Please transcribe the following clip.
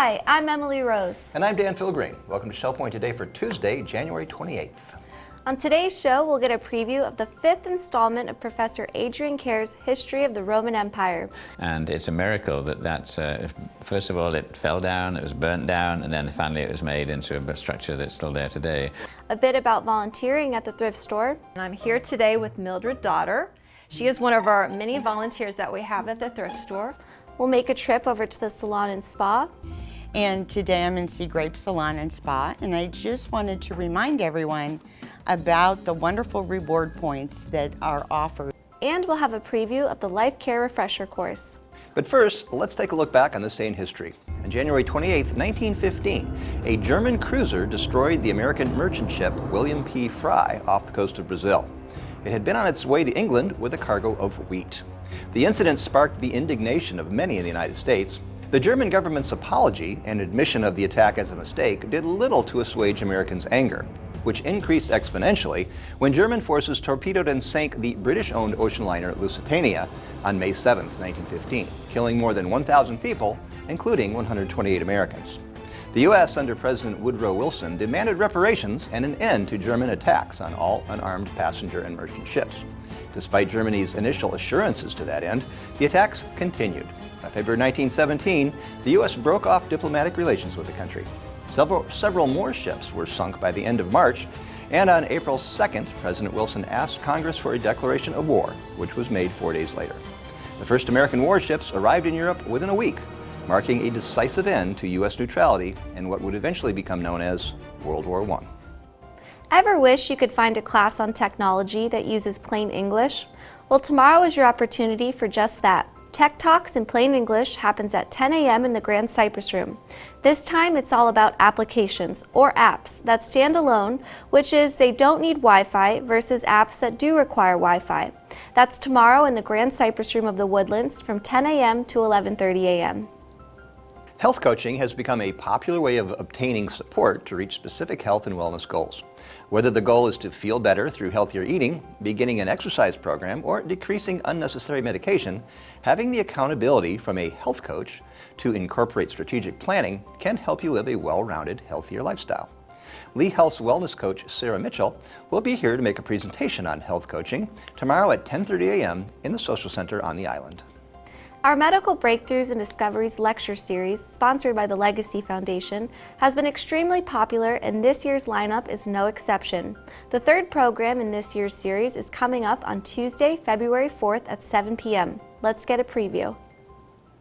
Hi, I'm Emily Rose. And I'm Dan Philgreen. Welcome to Shell Point Today for Tuesday, January 28th. On today's show, we'll get a preview of the 5th installment of Professor Adrian Kerr's History of the Roman Empire. And it's a miracle that's first of all, it fell down, it was burnt down, and then finally it was made into a structure that's still there today. A bit about volunteering at the thrift store. And I'm here today with Mildred Daughter. She is one of our many volunteers that we have at the thrift store. We'll make a trip over to the salon and spa. And today I'm in Sea Grape Salon and Spa, and I just wanted to remind everyone about the wonderful reward points that are offered. And we'll have a preview of the Life Care Refresher course. But first, let's take a look back on this day in history. On January 28, 1915, a German cruiser destroyed the American merchant ship William P. Frye off the coast of Brazil. It had been on its way to England with a cargo of wheat. The incident sparked the indignation of many in the United States. The German government's apology and admission of the attack as a mistake did little to assuage Americans' anger, which increased exponentially when German forces torpedoed and sank the British-owned ocean liner Lusitania on May 7, 1915, killing more than 1,000 people, including 128 Americans. The U.S. under President Woodrow Wilson demanded reparations and an end to German attacks on all unarmed passenger and merchant ships. Despite Germany's initial assurances to that end, the attacks continued. On February 1917, the U.S. broke off diplomatic relations with the country. Several more ships were sunk by the end of March, and on April 2nd, President Wilson asked Congress for a declaration of war, which was made 4 days later. The first American warships arrived in Europe within a week, marking a decisive end to U.S. neutrality in what would eventually become known as World War I. Ever wish you could find a class on technology that uses plain English? Well, tomorrow is your opportunity for just that. Tech Talks in Plain English happens at 10 a.m. in the Grand Cypress Room. This time it's all about applications, or apps, that stand alone, which is they don't need Wi-Fi versus apps that do require Wi-Fi. That's tomorrow in the Grand Cypress Room of the Woodlands from 10 a.m. to 11:30 a.m. Health coaching has become a popular way of obtaining support to reach specific health and wellness goals. Whether the goal is to feel better through healthier eating, beginning an exercise program, or decreasing unnecessary medication, having the accountability from a health coach to incorporate strategic planning can help you live a well-rounded, healthier lifestyle. Lee Health's wellness coach, Sarah Mitchell, will be here to make a presentation on health coaching tomorrow at 10:30 a.m. in the Social Center on the island. Our Medical Breakthroughs and Discoveries lecture series, sponsored by the Legacy Foundation, has been extremely popular, and this year's lineup is no exception. The third program in this year's series is coming up on Tuesday, February 4th at 7 p.m. Let's get a preview.